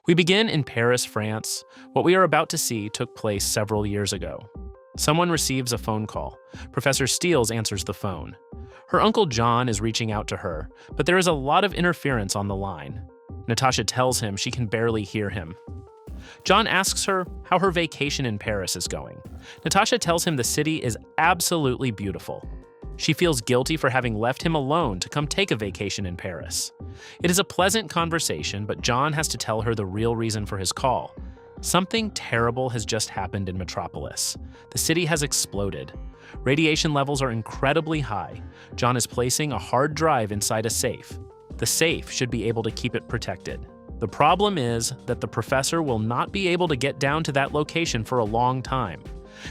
We begin in Paris, France. What we are about to see took place several years ago. Someone receives a phone call. Professor Steels answers the phone. Her uncle John is reaching out to her, but there is a lot of interference on the line. Natasha tells him she can barely hear him. John asks her how her vacation in Paris is going. Natasha tells him the city is absolutely beautiful. She feels guilty for having left him alone to come take a vacation in Paris. It is a pleasant conversation, but John has to tell her the real reason for his call. Something terrible has just happened in Metropolis. The city has exploded. Radiation levels are incredibly high. John is placing a hard drive inside a safe. The safe should be able to keep it protected. The problem is that the professor will not be able to get down to that location for a long time.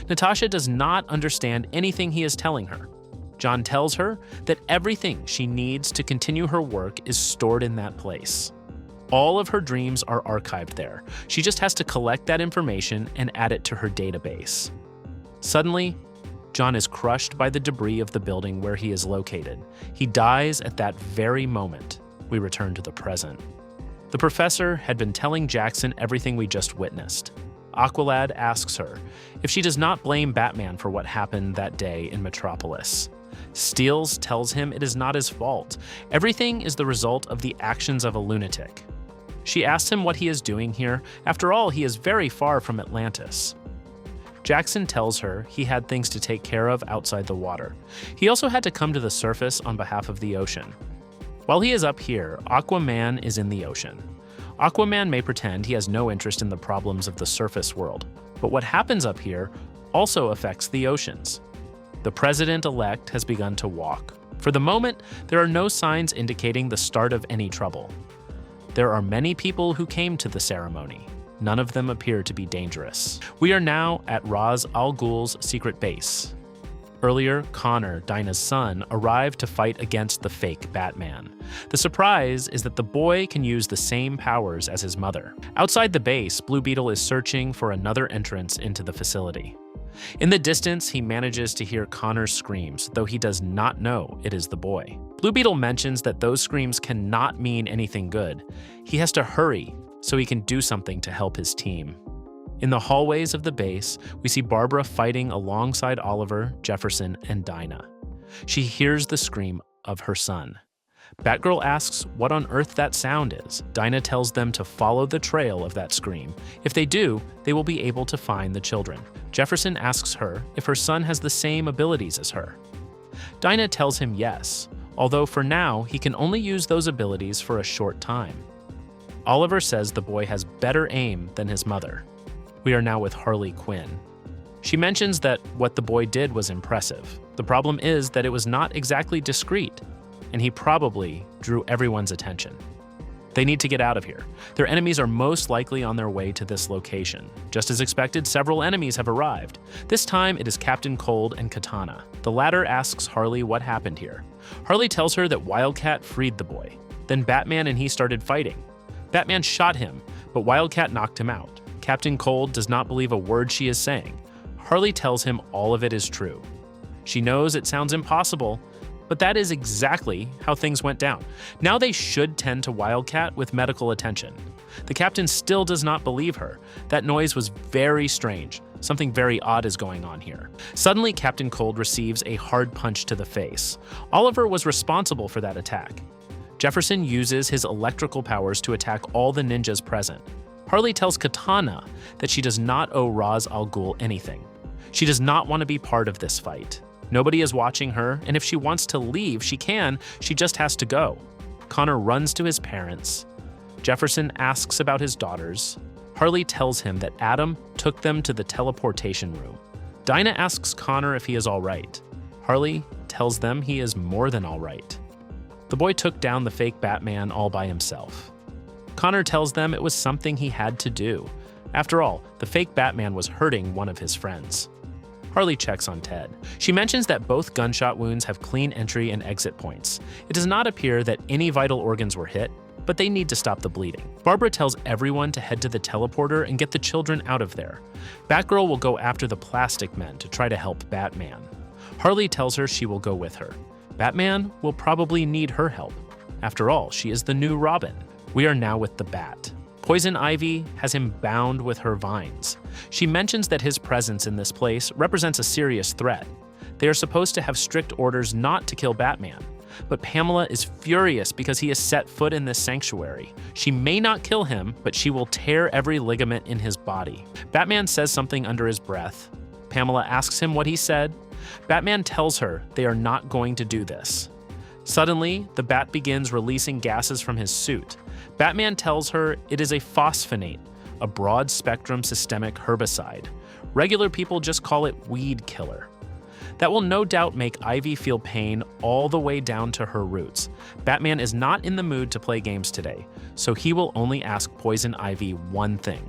Natasha does not understand anything he is telling her. John tells her that everything she needs to continue her work is stored in that place. All of her dreams are archived there. She just has to collect that information and add it to her database. Suddenly, John is crushed by the debris of the building where he is located. He dies at that very moment. We return to the present. The professor had been telling Jackson everything we just witnessed. Aqualad asks her if she does not blame Batman for what happened that day in Metropolis. Steels tells him it is not his fault. Everything is the result of the actions of a lunatic. She asks him what he is doing here. After all, he is very far from Atlantis. Jackson tells her he had things to take care of outside the water. He also had to come to the surface on behalf of the ocean. While he is up here, Aquaman is in the ocean. Aquaman may pretend he has no interest in the problems of the surface world, but what happens up here also affects the oceans. The president-elect has begun to walk. For the moment, there are no signs indicating the start of any trouble. There are many people who came to the ceremony. None of them appear to be dangerous. We are now at Ra's al Ghul's secret base. Earlier, Connor, Dinah's son, arrived to fight against the fake Batman. The surprise is that the boy can use the same powers as his mother. Outside the base, Blue Beetle is searching for another entrance into the facility. In the distance, he manages to hear Connor's screams, though he does not know it is the boy. Blue Beetle mentions that those screams cannot mean anything good. He has to hurry so he can do something to help his team. In the hallways of the base, we see Barbara fighting alongside Oliver, Jefferson, and Dinah. She hears the scream of her son. Batgirl asks what on earth that sound is. Dinah tells them to follow the trail of that scream. If they do, they will be able to find the children. Jefferson asks her if her son has the same abilities as her. Dinah tells him yes, although for now he can only use those abilities for a short time. Oliver says the boy has better aim than his mother. We are now with Harley Quinn. She mentions that what the boy did was impressive. The problem is that it was not exactly discreet, and he probably drew everyone's attention. They need to get out of here. Their enemies are most likely on their way to this location. Just as expected, several enemies have arrived. This time, it is Captain Cold and Katana. The latter asks Harley what happened here. Harley tells her that Wildcat freed the boy. Then Batman and he started fighting. Batman shot him, but Wildcat knocked him out. Captain Cold does not believe a word she is saying. Harley tells him all of it is true. She knows it sounds impossible, but that is exactly how things went down. Now they should tend to Wildcat with medical attention. The captain still does not believe her. That noise was very strange. Something very odd is going on here. Suddenly, Captain Cold receives a hard punch to the face. Oliver was responsible for that attack. Jefferson uses his electrical powers to attack all the ninjas present. Harley tells Katana that she does not owe Ra's al Ghul anything. She does not want to be part of this fight. Nobody is watching her, and if she wants to leave, she can. She just has to go. Connor runs to his parents. Jefferson asks about his daughters. Harley tells him that Adam took them to the teleportation room. Dinah asks Connor if he is all right. Harley tells them he is more than all right. The boy took down the fake Batman all by himself. Connor tells them it was something he had to do. After all, the fake Batman was hurting one of his friends. Harley checks on Ted. She mentions that both gunshot wounds have clean entry and exit points. It does not appear that any vital organs were hit, but they need to stop the bleeding. Barbara tells everyone to head to the teleporter and get the children out of there. Batgirl will go after the plastic men to try to help Batman. Harley tells her she will go with her. Batman will probably need her help. After all, she is the new Robin. We are now with the Bat. Poison Ivy has him bound with her vines. She mentions that his presence in this place represents a serious threat. They are supposed to have strict orders not to kill Batman. But Pamela is furious because he has set foot in this sanctuary. She may not kill him, but she will tear every ligament in his body. Batman says something under his breath. Pamela asks him what he said. Batman tells her they are not going to do this. Suddenly, the Bat begins releasing gases from his suit. Batman tells her it is a phosphonate, a broad-spectrum systemic herbicide. Regular people just call it weed killer. That will no doubt make Ivy feel pain all the way down to her roots. Batman is not in the mood to play games today, so he will only ask Poison Ivy one thing.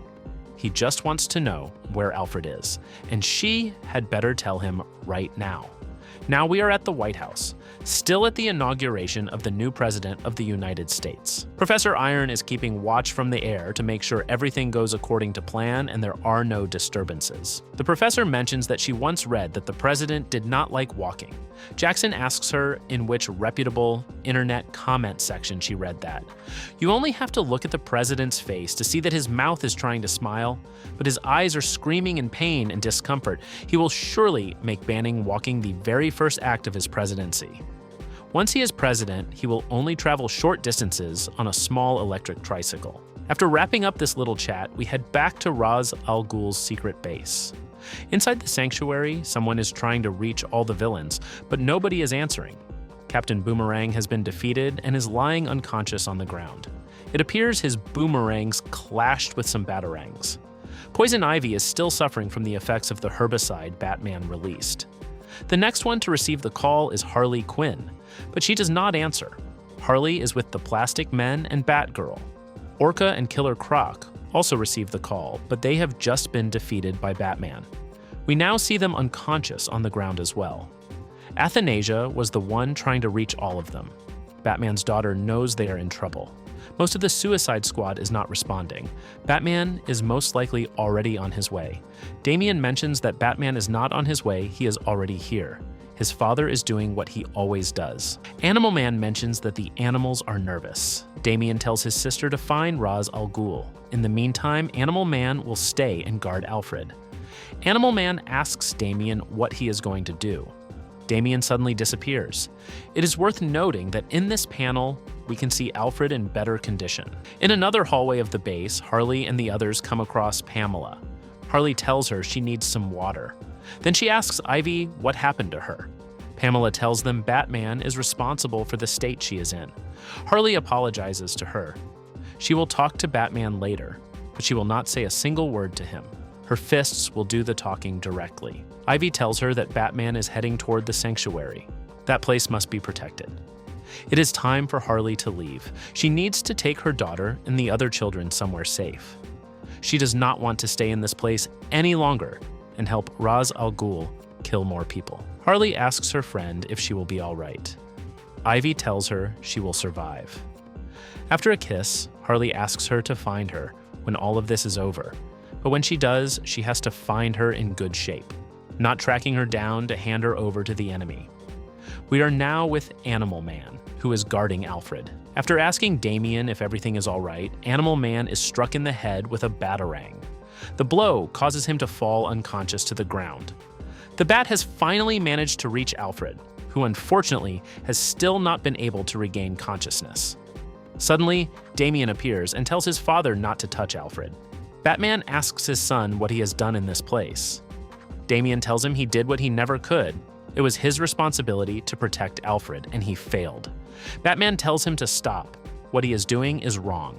He just wants to know where Alfred is, and she had better tell him right now. Now we are at the White House, still at the inauguration of the new president of the United States. Professor Iron is keeping watch from the air to make sure everything goes according to plan and there are no disturbances. The professor mentions that she once read that the president did not like walking. Jackson asks her in which reputable internet comment section she read that. You only have to look at the president's face to see that his mouth is trying to smile, but his eyes are screaming in pain and discomfort. He will surely make banning walking the very first act of his presidency. Once he is president, he will only travel short distances on a small electric tricycle. After wrapping up this little chat, we head back to Ra's al Ghul's secret base. Inside the sanctuary, someone is trying to reach all the villains, but nobody is answering. Captain Boomerang has been defeated and is lying unconscious on the ground. It appears his boomerangs clashed with some batarangs. Poison Ivy is still suffering from the effects of the herbicide Batman released. The next one to receive the call is Harley Quinn, but she does not answer. Harley is with the Plastic Men and Batgirl. Orca and Killer Croc also receive the call, but they have just been defeated by Batman. We now see them unconscious on the ground as well. Athanasia was the one trying to reach all of them. Batman's daughter knows they are in trouble. Most of the Suicide Squad is not responding. Batman is most likely already on his way. Damian mentions that Batman is not on his way, he is already here. His father is doing what he always does. Animal Man mentions that the animals are nervous. Damian tells his sister to find Ra's al Ghul. In the meantime, Animal Man will stay and guard Alfred. Animal Man asks Damian what he is going to do. Damian suddenly disappears. It is worth noting that in this panel, we can see Alfred in better condition. In another hallway of the base, Harley and the others come across Pamela. Harley tells her she needs some water. Then she asks Ivy what happened to her. Pamela tells them Batman is responsible for the state she is in. Harley apologizes to her. She will talk to Batman later, but she will not say a single word to him. Her fists will do the talking directly. Ivy tells her that Batman is heading toward the sanctuary. That place must be protected. It is time for Harley to leave. She needs to take her daughter and the other children somewhere safe. She does not want to stay in this place any longer and help Ra's al Ghul kill more people. Harley asks her friend if she will be all right. Ivy tells her she will survive. After a kiss, Harley asks her to find her when all of this is over. But when she does, she has to find her in good shape, not tracking her down to hand her over to the enemy. We are now with Animal Man, who is guarding Alfred. After asking Damian if everything is all right, Animal Man is struck in the head with a batarang. The blow causes him to fall unconscious to the ground. The Bat has finally managed to reach Alfred, who unfortunately has still not been able to regain consciousness. Suddenly, Damian appears and tells his father not to touch Alfred. Batman asks his son what he has done in this place. Damian tells him he did what he never could. It was his responsibility to protect Alfred, and he failed. Batman tells him to stop. What he is doing is wrong.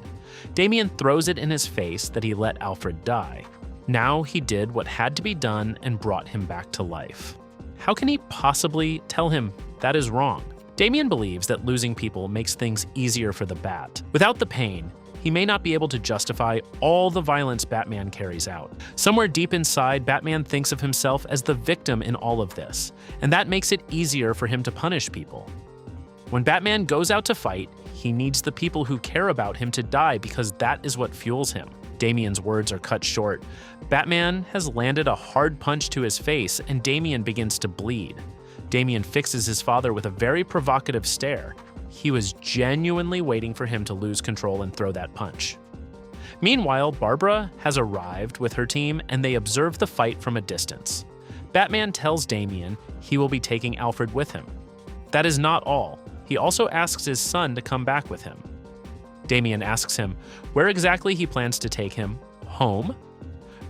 Damian throws it in his face that he let Alfred die. Now he did what had to be done and brought him back to life. How can he possibly tell him that is wrong? Damian believes that losing people makes things easier for the Bat. Without the pain, he may not be able to justify all the violence Batman carries out. Somewhere deep inside, Batman thinks of himself as the victim in all of this, and that makes it easier for him to punish people. When Batman goes out to fight, he needs the people who care about him to die because that is what fuels him. Damian's words are cut short. Batman has landed a hard punch to his face, and Damian begins to bleed. Damian fixes his father with a very provocative stare. He was genuinely waiting for him to lose control and throw that punch. Meanwhile, Barbara has arrived with her team and they observe the fight from a distance. Batman tells Damian he will be taking Alfred with him. That is not all. He also asks his son to come back with him. Damian asks him where exactly he plans to take him. Home?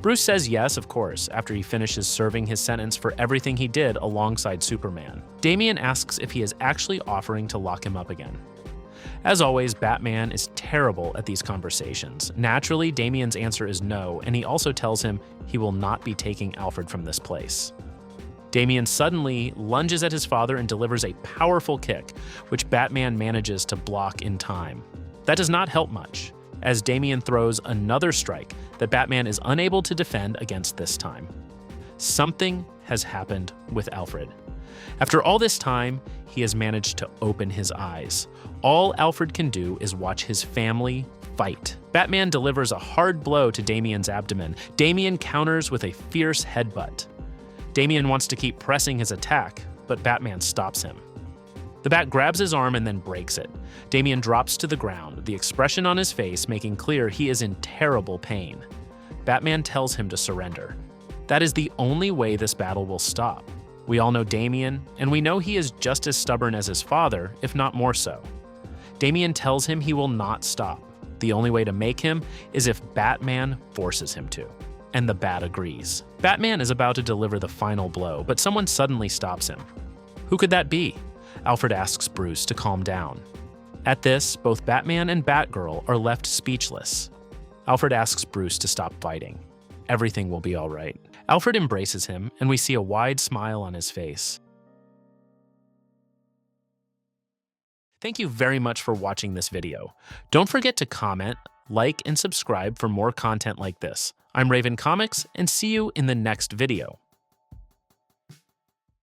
Bruce says yes, of course, after he finishes serving his sentence for everything he did alongside Superman. Damian asks if he is actually offering to lock him up again. As always, Batman is terrible at these conversations. Naturally, Damian's answer is no, and he also tells him he will not be taking Alfred from this place. Damian suddenly lunges at his father and delivers a powerful kick, which Batman manages to block in time. That does not help much, as Damian throws another strike that Batman is unable to defend against this time. Something has happened with Alfred. After all this time, he has managed to open his eyes. All Alfred can do is watch his family fight. Batman delivers a hard blow to Damian's abdomen. Damian counters with a fierce headbutt. Damian wants to keep pressing his attack, but Batman stops him. The Bat grabs his arm and then breaks it. Damian drops to the ground, the expression on his face making clear he is in terrible pain. Batman tells him to surrender. That is the only way this battle will stop. We all know Damian, and we know he is just as stubborn as his father, if not more so. Damian tells him he will not stop. The only way to make him is if Batman forces him to. And the Bat agrees. Batman is about to deliver the final blow, but someone suddenly stops him. Who could that be? Alfred asks Bruce to calm down. At this, both Batman and Batgirl are left speechless. Alfred asks Bruce to stop fighting. Everything will be all right. Alfred embraces him, and we see a wide smile on his face. Thank you very much for watching this video. Don't forget to comment, like, and subscribe for more content like this. I'm Raven Comics, and see you in the next video.